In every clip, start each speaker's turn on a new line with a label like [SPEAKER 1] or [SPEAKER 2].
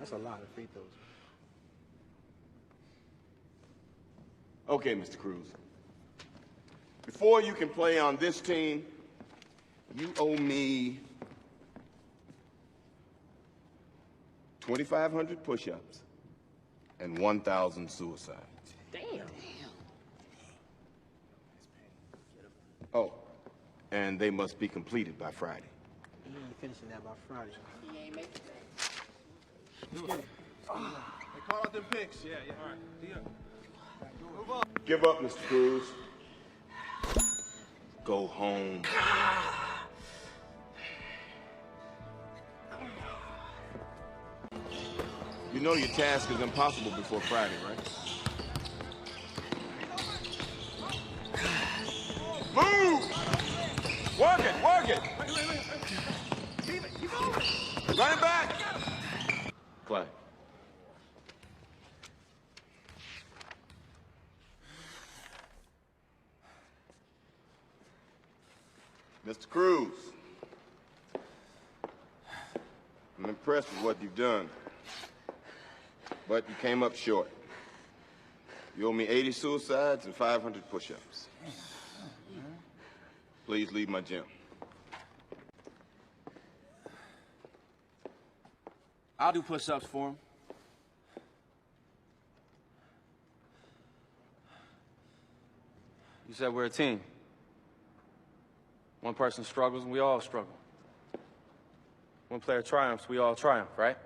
[SPEAKER 1] That's a lot of free throws.
[SPEAKER 2] Okay, Mr. Cruz. Before you can play on this team, you owe me 2,500 push-ups and 1,000 suicides.
[SPEAKER 1] Damn.
[SPEAKER 2] Oh, and they must be completed by Friday.
[SPEAKER 1] You ain't finishing that by Friday.
[SPEAKER 3] He ain't making that.
[SPEAKER 4] They call out them picks. Yeah. All right. Move on.
[SPEAKER 2] Give up, Mr. Cruz. Go home. You know your task is impossible before Friday, right? Move! Work it!
[SPEAKER 4] Keep moving.
[SPEAKER 2] Run it back! Clay. Mr. Cruz, I'm impressed with what you've done, but you came up short. You owe me 80 suicides and 500 push-ups. Please leave my gym.
[SPEAKER 5] I'll do push-ups for him. You said we're a team. One person struggles and we all struggle. One player triumphs, we all triumph, right?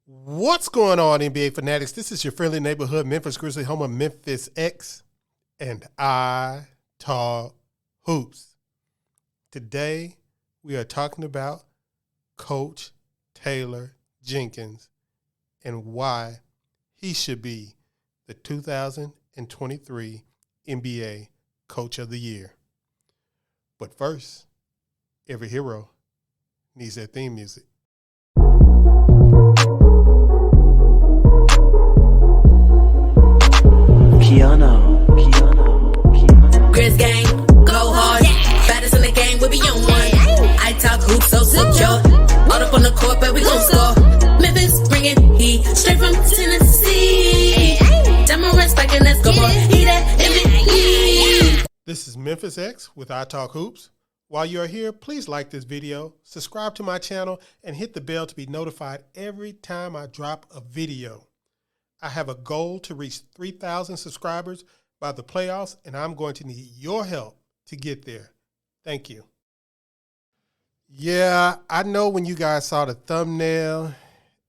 [SPEAKER 6] What's going on, NBA fanatics? This is your friendly neighborhood Memphis Grizzlies, home of Memphis X, and I talk hoops. Today, we are talking about Coach Taylor Jenkins and why he should be the 2023 NBA Coach of the Year. But first, every hero needs their theme music.
[SPEAKER 7] KeyAno.
[SPEAKER 8] Grizz gang, go hard. Baddest in the game, we be on one. I talk hoops so secure. All up on the court, but we gon' score. Memphis bringing heat straight from Tennessee. Diamond respecting, let's go for he that MVP.
[SPEAKER 6] This is Memphis X with iTalkHoops. While you're here, please like this video, subscribe to my channel, and hit the bell to be notified every time I drop a video. I have a goal to reach 3,000 subscribers by the playoffs, and I'm going to need your help to get there. Thank you. Yeah, I know when you guys saw the thumbnail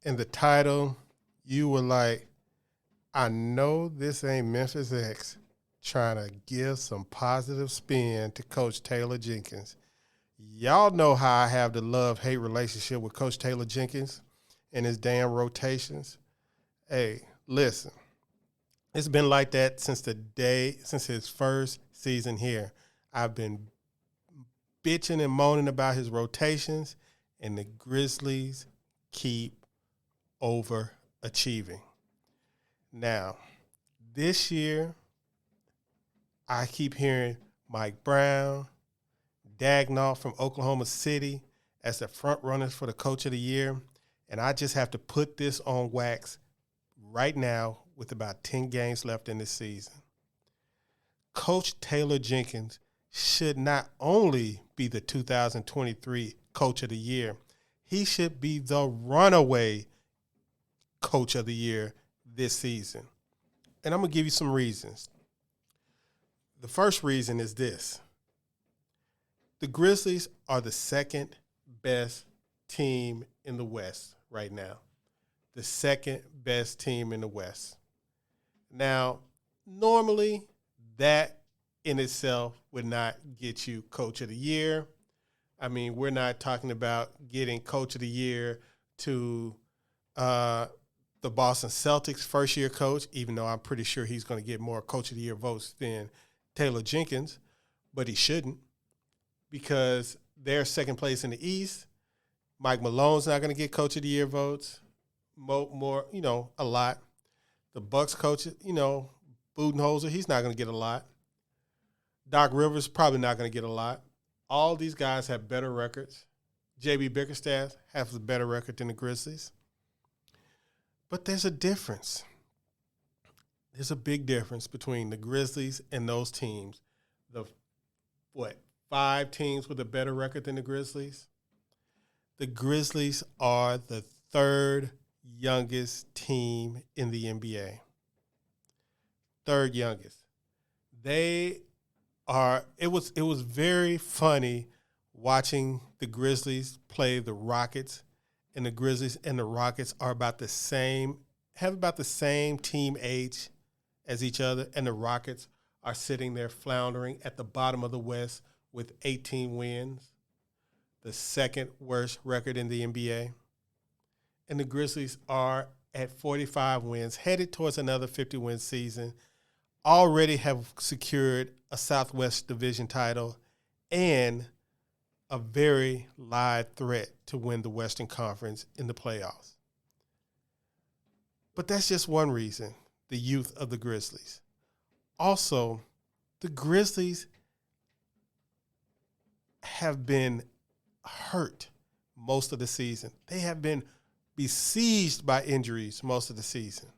[SPEAKER 6] and the title, you were like, I know this ain't Memphis X trying to give some positive spin to Coach Taylor Jenkins. Y'all know how I have the love-hate relationship with Coach Taylor Jenkins and his damn rotations. Hey, listen, it's been like that since his first season here. I've been bitching and moaning about his rotations, and the Grizzlies keep overachieving. Now, this year, I keep hearing Mike Brown, Dagnall from Oklahoma City as the front runners for the Coach of the Year, and I just have to put this on wax right now with about 10 games left in this season. Coach Taylor Jenkins should not only be the 2023 Coach of the Year, he should be the runaway Coach of the Year this season. And I'm going to give you some reasons. The first reason is this. The Grizzlies are the second best team in the West right now. The second best team in the West. Now, normally that in itself would not get you Coach of the Year. I mean, we're not talking about getting Coach of the Year to the Boston Celtics first-year coach, even though I'm pretty sure he's going to get more Coach of the Year votes than Taylor Jenkins, but he shouldn't because they're second place in the East. Mike Malone's not going to get Coach of the Year votes. More, a lot. The Bucks coach, Budenholzer, he's not going to get a lot. Doc Rivers probably not going to get a lot. all these guys have better records. JB Bickerstaff has a better record than the Grizzlies. But there's a difference. There's a big difference between the Grizzlies and those teams. The, 5 teams with a better record than the Grizzlies? The Grizzlies are the 3rd youngest team in the NBA. 3rd youngest. It was very funny watching the Grizzlies play the Rockets, and the Grizzlies and the Rockets are have about the same team age as each other, and the Rockets are sitting there floundering at the bottom of the West with 18 wins, the 2nd worst record in the NBA. And the Grizzlies are at 45 wins, headed towards another 50-win season, already have secured a Southwest Division title and a very live threat to win the Western Conference in the playoffs. But that's just one reason, the youth of the Grizzlies. Also, the Grizzlies have been hurt most of the season. They have been besieged by injuries most of the season.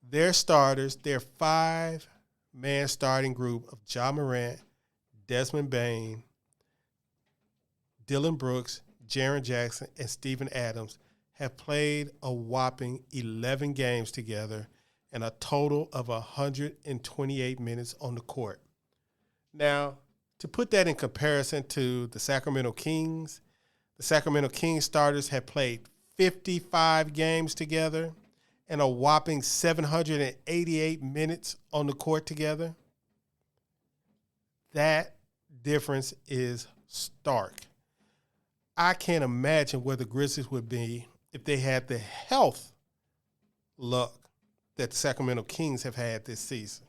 [SPEAKER 6] Their starters, their 5-man starting group of Ja Morant, Desmond Bane, Dylan Brooks, Jaren Jackson, and Steven Adams have played a whopping 11 games together and a total of 128 minutes on the court. Now, to put that in comparison to the Sacramento Kings starters have played 55 games together and a whopping 788 minutes on the court together. That difference is stark. I can't imagine where the Grizzlies would be if they had the health luck that the Sacramento Kings have had this season.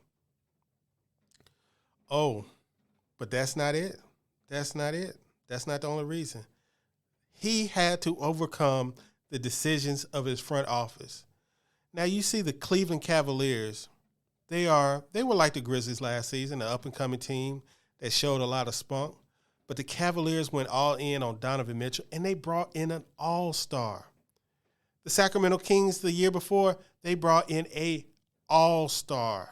[SPEAKER 6] Oh, but that's not it. That's not it. That's not the only reason. He had to overcome the decisions of his front office. Now, you see the Cleveland Cavaliers. They were like the Grizzlies last season, an up-and-coming team that showed a lot of spunk. But the Cavaliers went all in on Donovan Mitchell, and they brought in an all-star. The Sacramento Kings the year before, they brought in a all-star.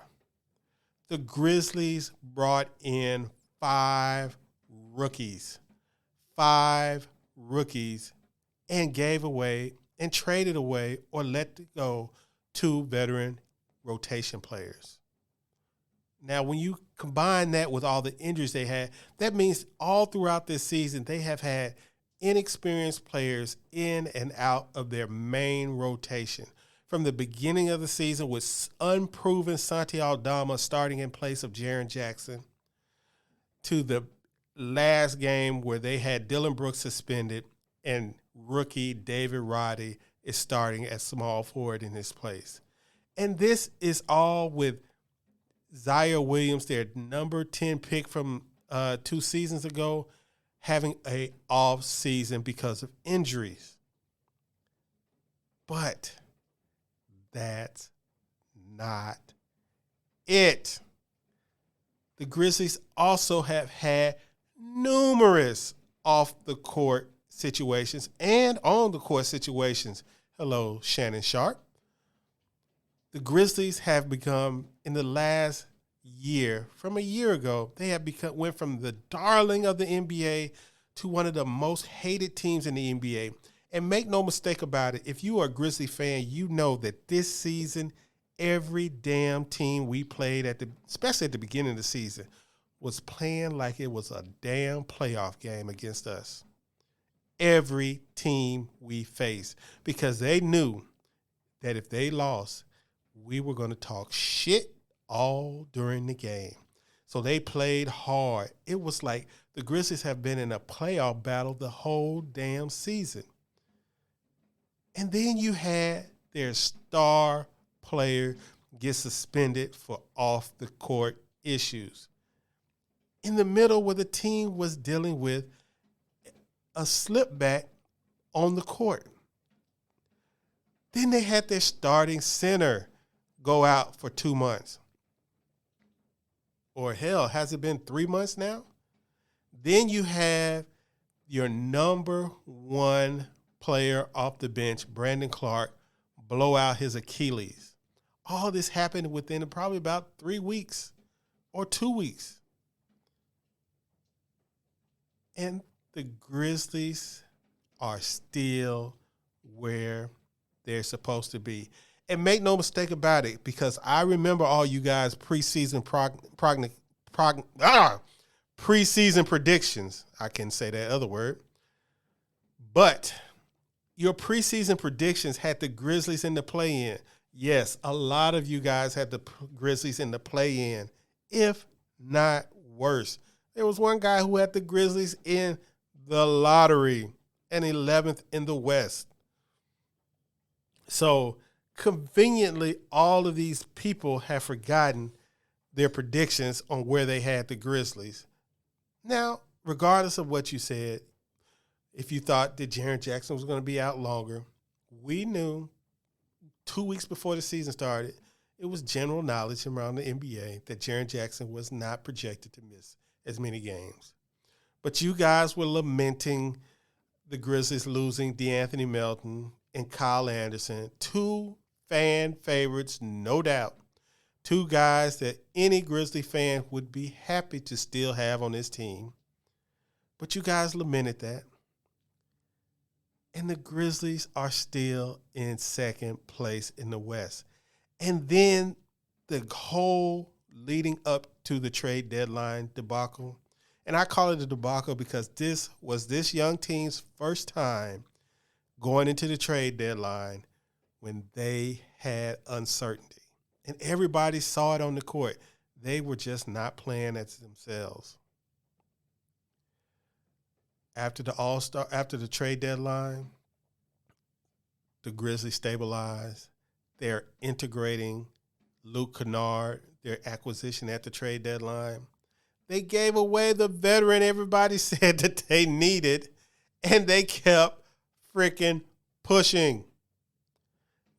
[SPEAKER 6] The Grizzlies brought in 5 rookies. 5 rookies, and gave away and traded away or let go 2 veteran rotation players. Now, when you combine that with all the injuries they had, that means all throughout this season they have had inexperienced players in and out of their main rotation. From the beginning of the season with unproven Santi Aldama starting in place of Jaren Jackson to the last game where they had Dylan Brooks suspended and rookie David Roddy is starting at small forward in his place. And this is all with Zaire Williams, their number 10 pick from 2 seasons ago, having a off season because of injuries. But that's not it. The Grizzlies also have had numerous off-the-court situations and on-the-court situations. Hello, Shannon Sharp. The Grizzlies have become, in the last year, from a year ago, they have went from the darling of the NBA to one of the most hated teams in the NBA. And make no mistake about it, if you are a Grizzly fan, you know that this season, every damn team we played, especially at the beginning of the season, was playing like it was a damn playoff game against us. Every team we faced, because they knew that if they lost, we were going to talk shit all during the game. So they played hard. It was like the Grizzlies have been in a playoff battle the whole damn season. And then you had their star player get suspended for off-the-court issues in the middle where the team was dealing with a slip back on the court. Then they had their starting center go out for 2 months. Or hell, has it been 3 months now? Then you have your number one player off the bench, Brandon Clark, blow out his Achilles. All this happened within probably about 3 weeks or 2 weeks. And the Grizzlies are still where they're supposed to be. And make no mistake about it, because I remember all you guys preseason preseason predictions. I can say that other word. But your preseason predictions had the Grizzlies in the play-in. Yes, a lot of you guys had the Grizzlies in the play-in, if not worse. There was one guy who had the Grizzlies in the lottery and 11th in the West. So conveniently, all of these people have forgotten their predictions on where they had the Grizzlies. Now, regardless of what you said, if you thought that Jaren Jackson was going to be out longer, we knew 2 weeks before the season started, it was general knowledge around the NBA that Jaren Jackson was not projected to miss as many games. But you guys were lamenting the Grizzlies losing DeAnthony Melton and Kyle Anderson, two fan favorites, no doubt. Two guys that any Grizzly fan would be happy to still have on this team. But you guys lamented that. And the Grizzlies are still in second place in the West. And then the whole leading up to the trade deadline debacle, and I call it a debacle because this was this young team's first time going into the trade deadline when they had uncertainty. And everybody saw it on the court. They were just not playing as themselves. After the trade deadline, the Grizzlies stabilized. They're integrating Luke Kennard, their acquisition at the trade deadline. They gave away the veteran everybody said that they needed, and they kept freaking pushing.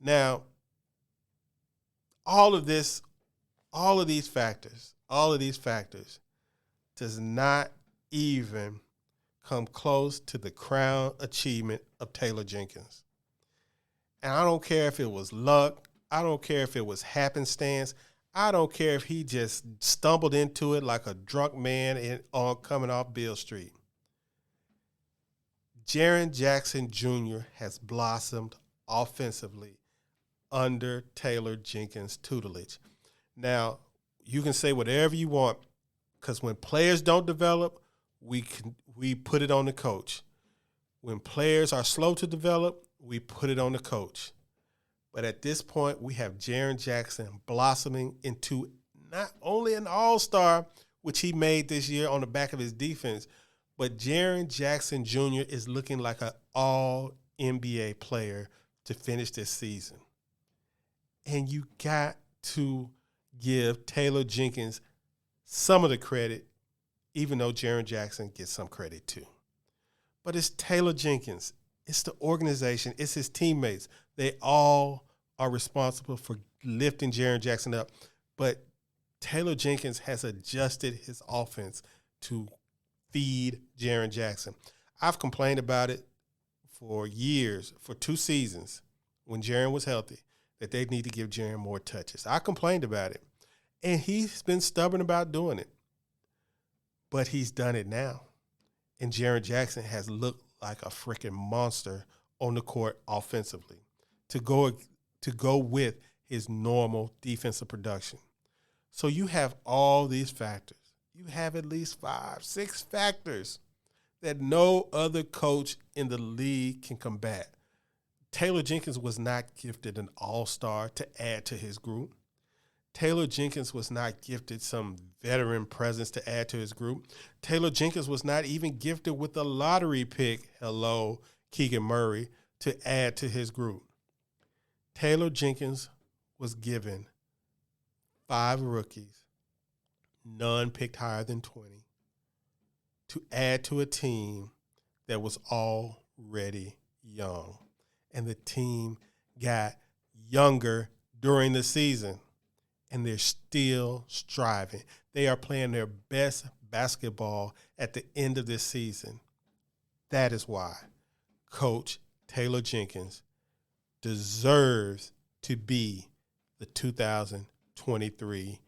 [SPEAKER 6] Now, all of these factors does not even come close to the crown achievement of Taylor Jenkins. And I don't care if it was luck. I don't care if it was happenstance. I don't care if he just stumbled into it like a drunk man coming off Beale Street. Jaren Jackson Jr. has blossomed offensively under Taylor Jenkins' tutelage. Now, you can say whatever you want, because when players don't develop, we put it on the coach. When players are slow to develop, we put it on the coach. But at this point, we have Jaren Jackson blossoming into not only an all-star, which he made this year on the back of his defense, but Jaren Jackson Jr. is looking like an all-NBA player to finish this season. And you got to give Taylor Jenkins some of the credit, even though Jaren Jackson gets some credit too. But it's Taylor Jenkins. It's the organization. It's his teammates. They all are responsible for lifting Jaren Jackson up. But Taylor Jenkins has adjusted his offense to feed Jaren Jackson. I've complained about it for years, for 2 seasons, when Jaren was healthy, that they need to give Jaren more touches. I complained about it. And he's been stubborn about doing it. But he's done it now. And Jaren Jackson has looked like a freaking monster on the court offensively to go with his normal defensive production. So you have all these factors. You have at least 5, 6 factors that no other coach in the league can combat. Taylor Jenkins was not gifted an all-star to add to his group. Taylor Jenkins was not gifted some veteran presence to add to his group. Taylor Jenkins was not even gifted with a lottery pick, hello, Keegan Murray, to add to his group. Taylor Jenkins was given 5 rookies, none picked higher than 20, to add to a team that was already young. And the team got younger during the season. And they're still striving. They are playing their best basketball at the end of this season. That is why Coach Taylor Jenkins deserves to be the 2023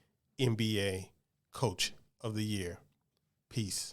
[SPEAKER 6] NBA Coach of the Year. Peace.